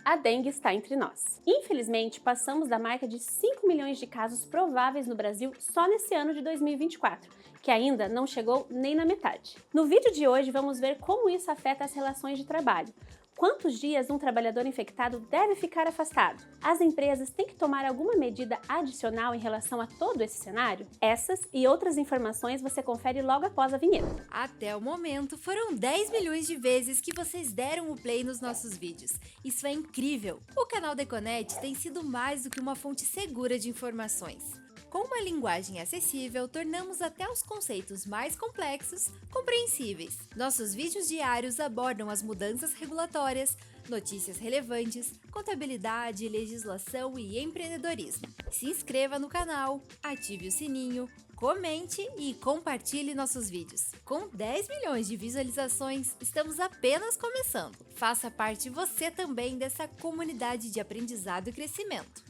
A dengue está entre nós. Infelizmente, passamos da marca de 5 milhões de casos prováveis no Brasil só nesse ano de 2024, que ainda não chegou nem na metade. No vídeo de hoje, vamos ver como isso afeta as relações de trabalho. Quantos dias um trabalhador infectado deve ficar afastado? As empresas têm que tomar alguma medida adicional em relação a todo esse cenário? Essas e outras informações você confere logo após a vinheta. Até o momento, foram 10 milhões de vezes que vocês deram o play nos nossos vídeos. Isso é incrível! O canal Deconet tem sido mais do que uma fonte segura de informações. Com uma linguagem acessível, tornamos até os conceitos mais complexos compreensíveis. Nossos vídeos diários abordam as mudanças regulatórias, notícias relevantes, contabilidade, legislação e empreendedorismo. Se inscreva no canal, ative o sininho, comente e compartilhe nossos vídeos. Com 10 milhões de visualizações, estamos apenas começando. Faça parte você também dessa comunidade de aprendizado e crescimento.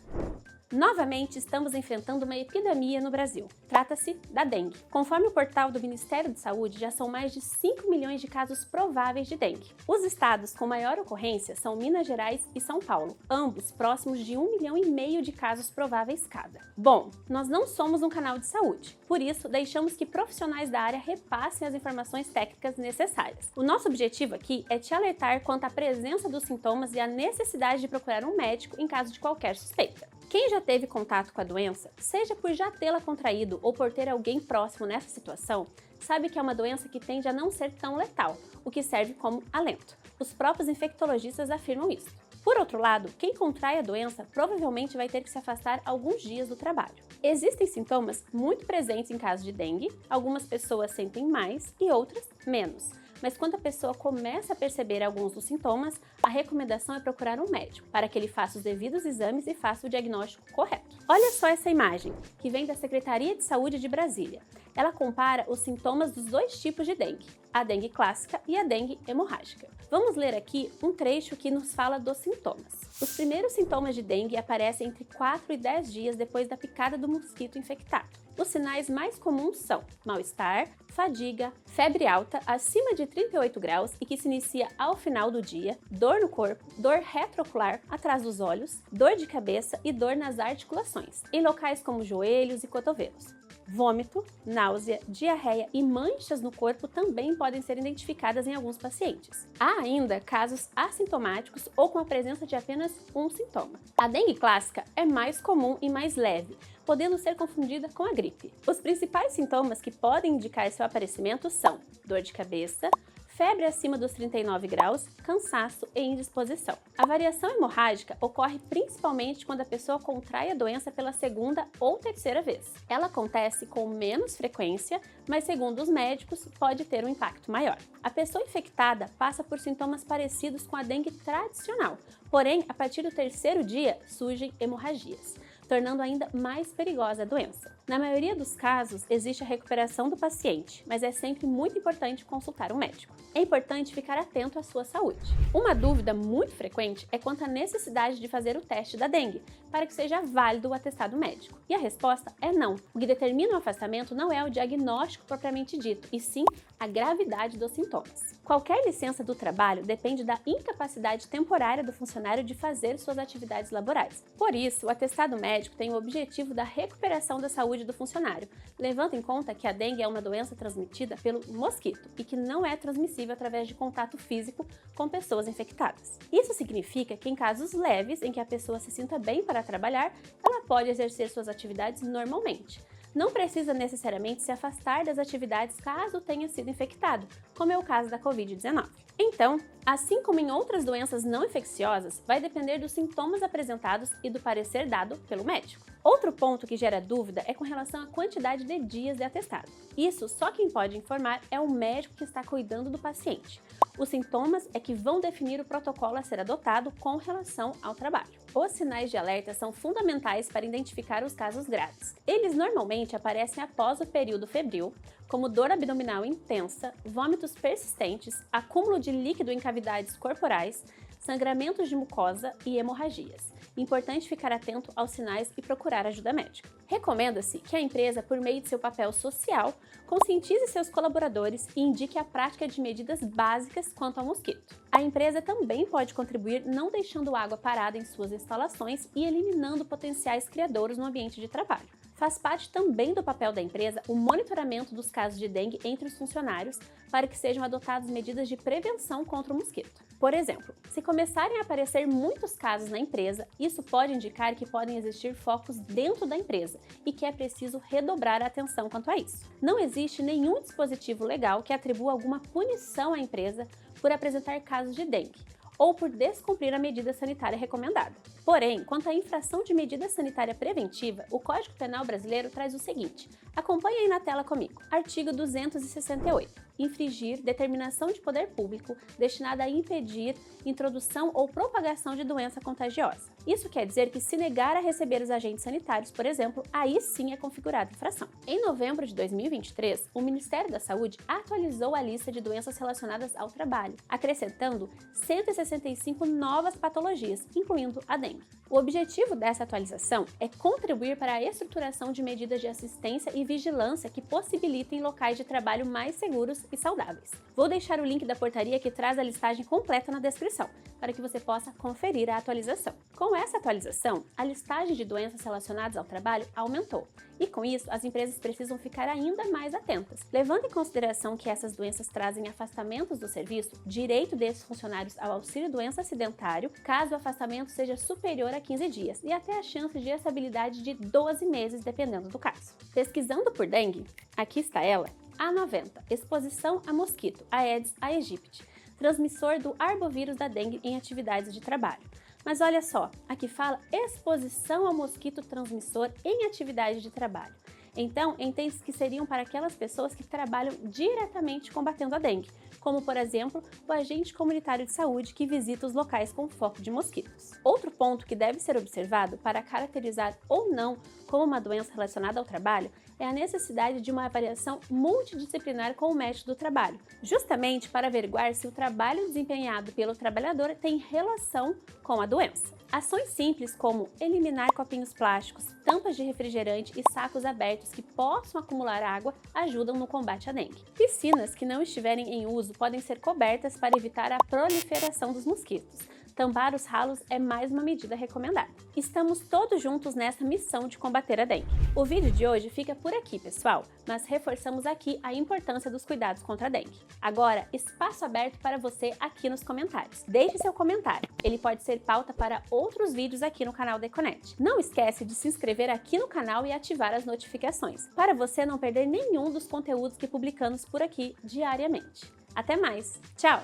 Novamente, estamos enfrentando uma epidemia no Brasil. Trata-se da dengue. Conforme o portal do Ministério da Saúde, já são mais de 5 milhões de casos prováveis de dengue. Os estados com maior ocorrência são Minas Gerais e São Paulo, ambos próximos de 1,5 milhão de casos prováveis cada. Bom, nós não somos um canal de saúde, por isso deixamos que profissionais da área repassem as informações técnicas necessárias. O nosso objetivo aqui é te alertar quanto à presença dos sintomas e a necessidade de procurar um médico em caso de qualquer suspeita. Quem já teve contato com a doença, seja por já tê-la contraído ou por ter alguém próximo nessa situação, sabe que é uma doença que tende a não ser tão letal, o que serve como alento. Os próprios infectologistas afirmam isso. Por outro lado, quem contrai a doença provavelmente vai ter que se afastar alguns dias do trabalho. Existem sintomas muito presentes em caso de dengue, algumas pessoas sentem mais e outras menos. Mas quando a pessoa começa a perceber alguns dos sintomas, a recomendação é procurar um médico, para que ele faça os devidos exames e faça o diagnóstico correto. Olha só essa imagem, que vem da Secretaria de Saúde de Brasília. Ela compara os sintomas dos dois tipos de dengue, a dengue clássica e a dengue hemorrágica. Vamos ler aqui um trecho que nos fala dos sintomas. Os primeiros sintomas de dengue aparecem entre 4 e 10 dias depois da picada do mosquito infectado. Os sinais mais comuns são mal-estar, fadiga, febre alta acima de 38 graus e que se inicia ao final do dia, dor no corpo, dor retroocular atrás dos olhos, dor de cabeça e dor nas articulações, em locais como joelhos e cotovelos. Vômito, náusea, diarreia e manchas no corpo também podem ser identificadas em alguns pacientes. Há ainda casos assintomáticos ou com a presença de apenas um sintoma. A dengue clássica é mais comum e mais leve, podendo ser confundida com a gripe. Os principais sintomas que podem indicar seu aparecimento são dor de cabeça, febre acima dos 39 graus, cansaço e indisposição. A variação hemorrágica ocorre principalmente quando a pessoa contrai a doença pela segunda ou terceira vez. Ela acontece com menos frequência, mas segundo os médicos, pode ter um impacto maior. A pessoa infectada passa por sintomas parecidos com a dengue tradicional, porém, a partir do terceiro dia, surgem hemorragias, tornando ainda mais perigosa a doença. Na maioria dos casos, existe a recuperação do paciente, mas é sempre muito importante consultar um médico. É importante ficar atento à sua saúde. Uma dúvida muito frequente é quanto à necessidade de fazer o teste da dengue, para que seja válido o atestado médico. E a resposta é não. O que determina o afastamento não é o diagnóstico propriamente dito, e sim a gravidade dos sintomas. Qualquer licença do trabalho depende da incapacidade temporária do funcionário de fazer suas atividades laborais. Por isso, o atestado médico tem o objetivo da recuperação da saúde do funcionário, levando em conta que a dengue é uma doença transmitida pelo mosquito e que não é transmissível através de contato físico com pessoas infectadas. Isso significa que em casos leves, em que a pessoa se sinta bem para trabalhar, ela pode exercer suas atividades normalmente. Não precisa necessariamente se afastar das atividades caso tenha sido infectado, como é o caso da Covid-19. Então, assim como em outras doenças não infecciosas, vai depender dos sintomas apresentados e do parecer dado pelo médico. Outro ponto que gera dúvida é com relação à quantidade de dias de atestado. Isso só quem pode informar é o médico que está cuidando do paciente. Os sintomas é que vão definir o protocolo a ser adotado com relação ao trabalho. Os sinais de alerta são fundamentais para identificar os casos graves. Eles normalmente aparecem após o período febril, como dor abdominal intensa, vômitos persistentes, acúmulo de líquido em cavidades corporais, sangramentos de mucosa e hemorragias. Importante ficar atento aos sinais e procurar ajuda médica. Recomenda-se que a empresa, por meio de seu papel social, conscientize seus colaboradores e indique a prática de medidas básicas quanto ao mosquito. A empresa também pode contribuir não deixando água parada em suas instalações e eliminando potenciais criadouros no ambiente de trabalho. Faz parte também do papel da empresa o monitoramento dos casos de dengue entre os funcionários para que sejam adotadas medidas de prevenção contra o mosquito. Por exemplo, se começarem a aparecer muitos casos na empresa, isso pode indicar que podem existir focos dentro da empresa e que é preciso redobrar a atenção quanto a isso. Não existe nenhum dispositivo legal que atribua alguma punição à empresa por apresentar casos de dengue ou por descumprir a medida sanitária recomendada. Porém, quanto à infração de medida sanitária preventiva, o Código Penal brasileiro traz o seguinte: acompanhe aí na tela comigo. Artigo 268. Infringir determinação de poder público destinada a impedir introdução ou propagação de doença contagiosa. Isso quer dizer que, se negar a receber os agentes sanitários, por exemplo, aí sim é configurada infração. Em novembro de 2023, o Ministério da Saúde atualizou a lista de doenças relacionadas ao trabalho, acrescentando 165 novas patologias, incluindo a dengue. O objetivo dessa atualização é contribuir para a estruturação de medidas de assistência e vigilância que possibilitem locais de trabalho mais seguros e saudáveis. Vou deixar o link da portaria que traz a listagem completa na descrição, para que você possa conferir a atualização. Com essa atualização, a listagem de doenças relacionadas ao trabalho aumentou, e com isso as empresas precisam ficar ainda mais atentas, levando em consideração que essas doenças trazem afastamentos do serviço, direito desses funcionários ao auxílio-doença acidentário, caso o afastamento seja superior a 15 dias, e até a chance de estabilidade de 12 meses, dependendo do caso. Pesquisando por dengue, aqui está ela, A90, exposição a mosquito, Aedes aegypti, transmissor do arbovírus da dengue em atividades de trabalho. Mas olha só, aqui fala exposição ao mosquito transmissor em atividade de trabalho. Então, entende que seriam para aquelas pessoas que trabalham diretamente combatendo a dengue, como, por exemplo, o agente comunitário de saúde que visita os locais com foco de mosquitos. Outro ponto que deve ser observado para caracterizar ou não como uma doença relacionada ao trabalho é a necessidade de uma avaliação multidisciplinar com o médico do trabalho, justamente para averiguar se o trabalho desempenhado pelo trabalhador tem relação com a doença. Ações simples como eliminar copinhos plásticos, tampas de refrigerante e sacos abertos que possam acumular água ajudam no combate à dengue. Piscinas que não estiverem em uso podem ser cobertas para evitar a proliferação dos mosquitos. Tampar os ralos é mais uma medida recomendada. Estamos todos juntos nessa missão de combater a dengue. O vídeo de hoje fica por aqui, pessoal, mas reforçamos aqui a importância dos cuidados contra a dengue. Agora, espaço aberto para você aqui nos comentários. Deixe seu comentário, ele pode ser pauta para outros vídeos aqui no canal da Econet. Não esquece de se inscrever aqui no canal e ativar as notificações, para você não perder nenhum dos conteúdos que publicamos por aqui diariamente. Até mais, tchau!